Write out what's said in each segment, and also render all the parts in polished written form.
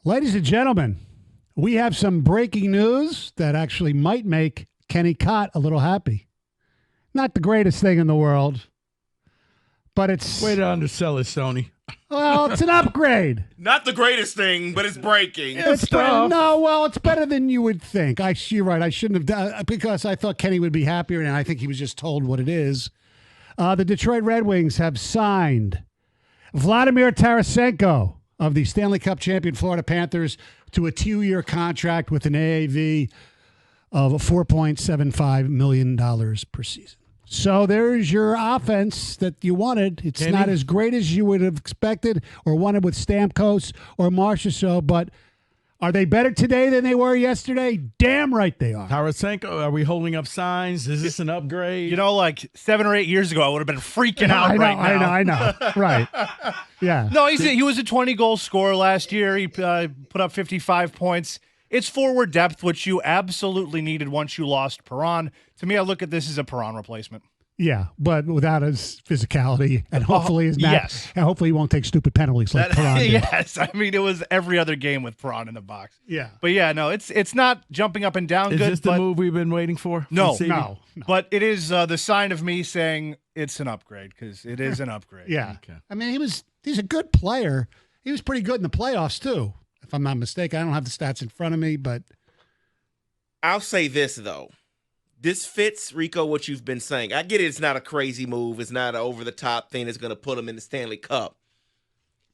Ladies and gentlemen, we have some breaking news that actually might make Kenny Cott a little happy. Not the greatest thing in the world, but it's... Way to undersell it, Sony. Well, it's an upgrade. Not the greatest thing, but it's breaking. It's better, no, well, it's better than you would think. You're right. I shouldn't have done because I thought Kenny would be happier, and I think he was just told what it is. The Detroit Red Wings have signed Vladimir Tarasenko of the Stanley Cup champion Florida Panthers to a 2-year contract with an AAV of $4.75 million per season. So there's your offense that you wanted. It's Kenny? Not as great as you would have expected or wanted with Stamkos or Marchessault, but are they better today than they were yesterday? Damn right they are. Tarasenko, are we holding up signs? Is this an upgrade? You know, like 7 or 8 years ago, I would have been freaking out right now. I know. Right. Yeah. No, he was a 20-goal scorer last year. He put up 55 points. It's forward depth, which you absolutely needed once you lost Perron. To me, I look at this as a Perron replacement. Yeah, but without his physicality, and hopefully yes. And hopefully he won't take stupid penalties like Perron did. Yes, I mean, it was every other game with Perron in the box. Yeah. But yeah, no, it's not jumping up and down Is good. this the move we've been waiting for? No. But But it is the sign of me saying it's an upgrade, because it is an upgrade. Yeah. Okay. I mean, he's a good player. He was pretty good in the playoffs, too, if I'm not mistaken. I don't have the stats in front of me, but... I'll say this, though. This fits, Rico, what you've been saying. I get it. It's not a crazy move. It's not an over-the-top thing that's going to put him in the Stanley Cup.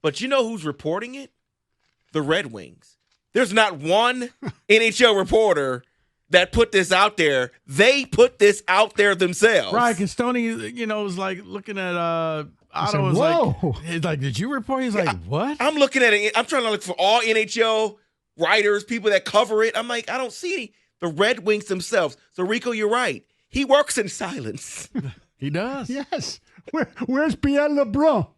But you know who's reporting it? The Red Wings. There's not one NHL reporter that put this out there. They put this out there themselves. Right, because Tony, was like looking at Otto. Was whoa. He's like, did you report? He's like, what? I'm looking at it. I'm trying to look for all NHL writers, people that cover it. I'm like, I don't see any. The Red Wings themselves. So, Rico, you're right. He works in silence. He does. Yes. Where's Pierre LeBrun?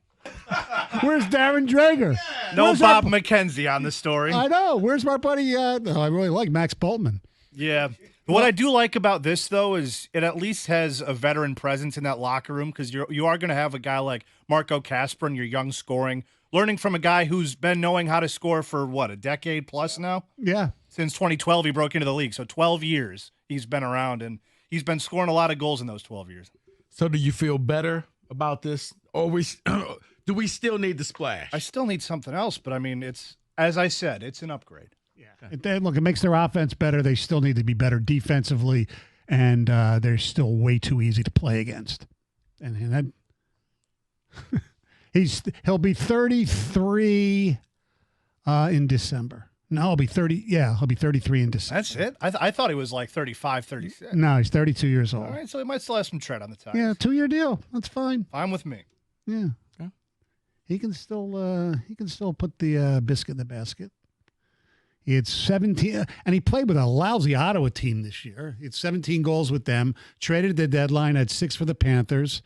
Where's Darren Drager? No Where's Bob McKenzie on the story. I know. Where's my buddy? I really like Max Boltman. Yeah. What I do like about this, though, is it at least has a veteran presence in that locker room, because you are going to have a guy like Marco Kasper in your young scoring, learning from a guy who's been knowing how to score for, a decade plus now? Yeah. Since 2012, he broke into the league. So 12 years he's been around, and he's been scoring a lot of goals in those 12 years. So do you feel better about this? Or do we still need the splash? I still need something else, but I mean, it's, as I said, it's an upgrade. Yeah. Look, it makes their offense better. They still need to be better defensively, and they're still way too easy to play against. And that he'll be 33 in December. No, he'll be 30. Yeah, he'll be 33 in December. That's it? I thought he was like 35, 36. No, he's 32 years old. All right, so he might still have some tread on the tires. Yeah, 2-year deal. That's fine. Fine with me. Yeah. Okay. He can still put the biscuit in the basket. He had 17, and he played with a lousy Ottawa team this year. He had 17 goals with them, traded at the deadline, had 6 for the Panthers.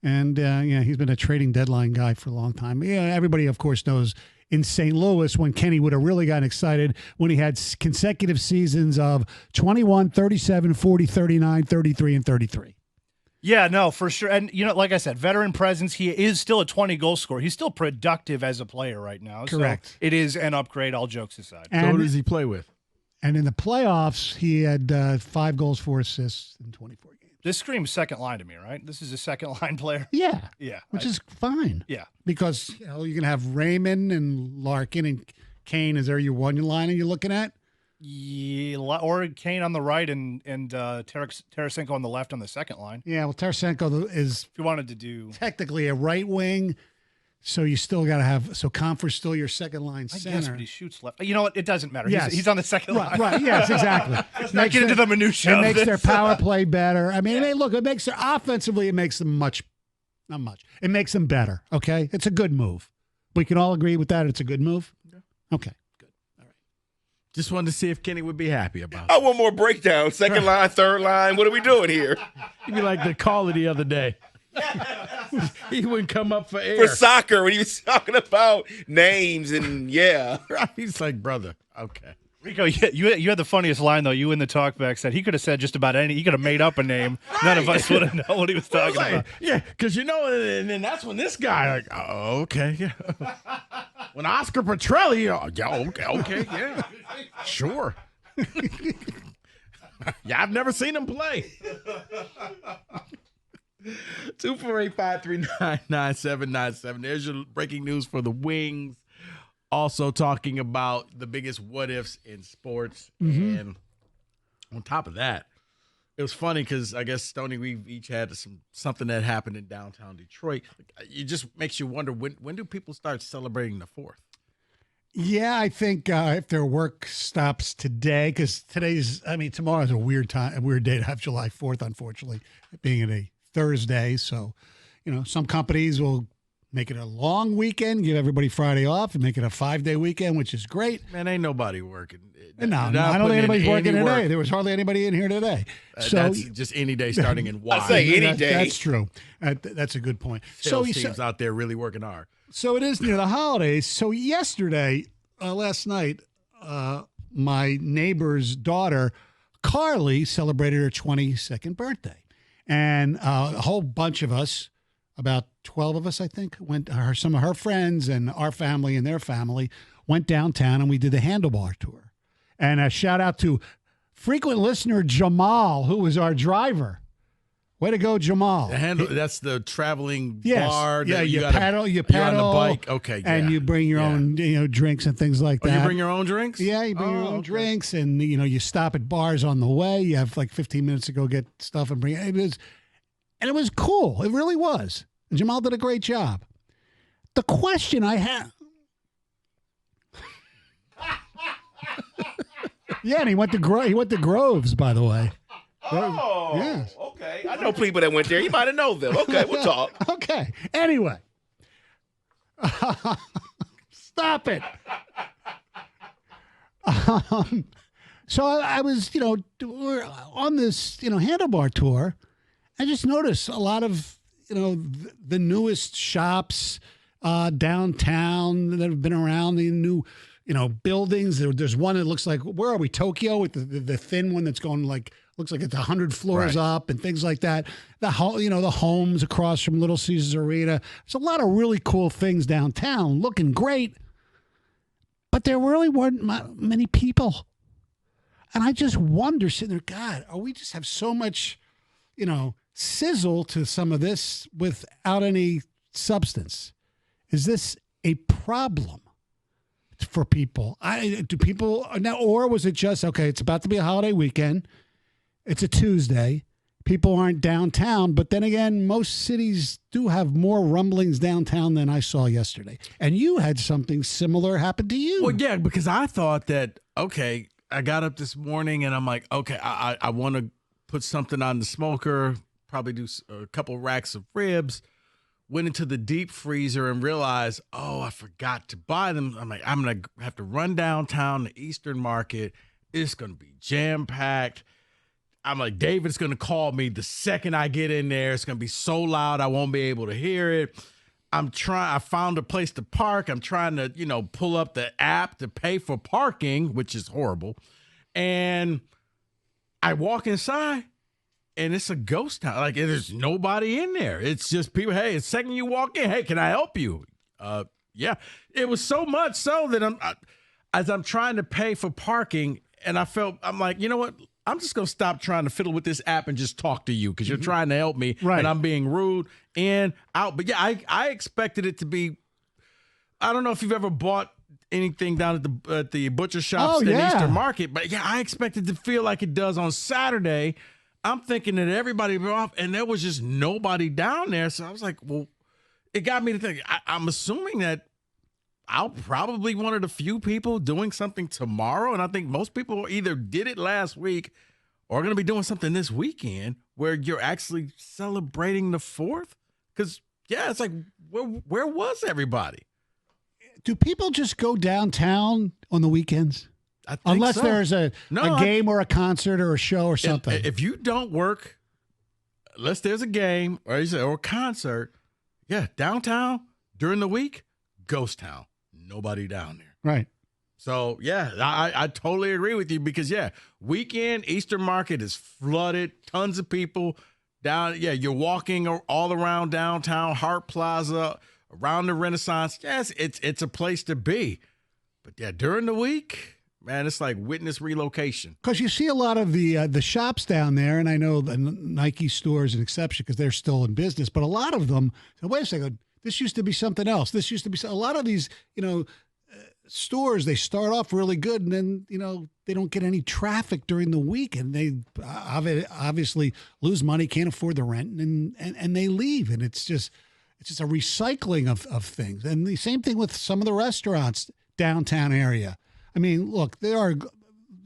And, he's been a trading deadline guy for a long time. Yeah, everybody, of course, knows in St. Louis when Kenny would have really gotten excited when he had consecutive seasons of 21, 37, 40, 39, 33, and 33. Yeah, no, for sure. And, like I said, veteran presence. He is still a 20-goal scorer. He's still productive as a player right now. Correct. So it is an upgrade, all jokes aside. So who does he play with? And in the playoffs, he had 5 goals, 4 assists in 24 games. This screams second line to me, right? This is a second-line player. Yeah. Yeah. Which is fine. Yeah. Because you're going to have Raymond and Larkin and Kane. Is there your one line you're looking at? Yeah, or Kane on the right and Tarasenko on the left on the second line. Yeah, well, Tarasenko is if you wanted to do technically a right wing, so you still got to have Comfort's still your second line center. I guess, but he shoots left. You know what? It doesn't matter. Yes. He's on the second line. Right, yes, exactly. Let's not get into the minutia. It makes their power play better. I mean, it makes their offensively, it makes them not much. It makes them better, okay? It's a good move. We can all agree with that. It's a good move? Okay. Just wanted to see if Kenny would be happy about it. I want more breakdown. Second line, third line. What are we doing here? He'd be like the caller the other day. He wouldn't come up for air. For soccer, when he was talking about names and He's like, brother, okay. Rico, you had the funniest line, though. You in the talkback said he could have said just about any. He could have made up a name. None of us would have known what he was talking about. Yeah, because and then that's when this guy, like, oh, okay. Yeah. When Oscar Petrelli, okay, yeah, sure. Yeah, I've never seen him play. 248-539-9797. There's your breaking news for the Wings. Also talking about the biggest what ifs in sports. And on top of that, it was funny because I guess, Stoney, we've each had something that happened in downtown Detroit. It just makes you wonder, when do people start celebrating the 4th? Yeah, I think if their work stops today, because tomorrow's a weird day to have July 4th, unfortunately, being a Thursday. So, some companies will make it a long weekend, give everybody Friday off, and make it a 5-day weekend, which is great. Man, ain't nobody working. No, I don't think anybody's working today. There was hardly anybody in here today. So that's just any day starting in Y. I say any day. That's true. That's a good point. Sales teams out there really working hard. So it is near the holidays. So yesterday, last night, my neighbor's daughter, Carly, celebrated her 22nd birthday. And a whole bunch of us, about 12 of us, I think, some of her friends and our family and their family went downtown, and we did the handlebar tour. And a shout out to frequent listener Jamal, who was our driver. Way to go, Jamal. That's the traveling yes. bar. Yeah, you you're paddle on the bike. Okay, yeah. And you bring your own drinks and things like that. You bring your own drinks? Yeah, you bring your own drinks, and you stop at bars on the way. You have like 15 minutes to go get stuff and bring it. And it was cool. It really was. And Jamal did a great job. The question I have. Yeah, and he went to Groves, by the way. Oh, yes. Okay. I know people that went there. You might have known them. Okay, we'll talk. Okay. Anyway. Stop it. So I was, we're on this, handlebar tour. I just noticed a lot of, the newest shops downtown that have been around, the new, buildings. There's one that looks like, where are we? Tokyo, with the thin one that's going looks like it's 100 floors up and things like that. The homes across from Little Caesars Arena. There's a lot of really cool things downtown, looking great. But there really weren't many people. And I just wonder, sitting there, God, we just have so much, sizzle to some of this without any substance. Is this a problem for people? Do people now, or was it just, okay, it's about to be a holiday weekend. It's a Tuesday. People aren't downtown. But then again, most cities do have more rumblings downtown than I saw yesterday. And you had something similar happen to you. Well, yeah, because I thought that, okay, I got up this morning and I'm like, okay, I want to put something on the smoker, probably do a couple racks of ribs. Went into the deep freezer and realized, I forgot to buy them. I'm like, I'm going to have to run downtown to Eastern Market. It's going to be jam-packed. I'm like, David's going to call me the second I get in there. It's going to be so loud I won't be able to hear it. I found a place to park. I'm trying to, pull up the app to pay for parking, which is horrible. And I walk inside, and it's a ghost town. Like, there's nobody in there. It's just people, hey, the second you walk in, hey, can I help you? Yeah. It was so much so that as I'm trying to pay for parking, and I'm like, you know what? I'm just going to stop trying to fiddle with this app and just talk to you because you're trying to help me, and I'm being rude in, out. But, yeah, I expected it to be – I don't know if you've ever bought anything down at the butcher shops in Eastern Market, but, yeah, I expected to feel like it does on Saturday. I'm thinking that everybody would be off, and there was just nobody down there. So I was like, well, it got me to think. I'm assuming that I'll probably one of the few people doing something tomorrow. And I think most people either did it last week or are going to be doing something this weekend where you're actually celebrating the 4th. Because, yeah, it's like, where was everybody? Do people just go downtown on the weekends? Unless there's a game or a concert or a show or something. If you don't work, unless there's a game or a concert, yeah, downtown during the week, ghost town. Nobody down there. Right. So, yeah, I totally agree with you because, yeah, weekend, Eastern Market is flooded. Tons of people down. Yeah, you're walking all around downtown, Hart Plaza, around the Renaissance, yes, it's a place to be. But yeah, during the week, man, it's like witness relocation. Because you see a lot of the shops down there, and I know the Nike store is an exception because they're still in business, but a lot of them, so wait a second, this used to be something else. This used to be a lot of these, stores, they start off really good, and then, they don't get any traffic during the week, and they obviously lose money, can't afford the rent, and they leave. And it's just a recycling of things. And the same thing with some of the restaurants downtown area. I mean, look, there are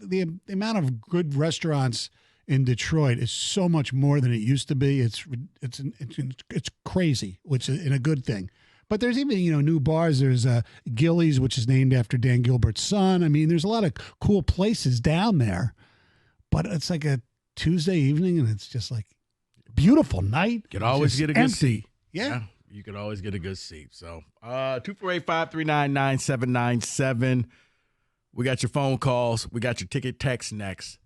the amount of good restaurants in Detroit is so much more than it used to be. It's crazy, which is a good thing. But there's even new bars. There's Gillies, which is named after Dan Gilbert's son. I mean, there's a lot of cool places down there. But it's like a Tuesday evening, and it's just like beautiful night. You can always get a good seat. Yeah. You can always get a good seat. So 248-539-9797. We got your phone calls. We got your ticket text next.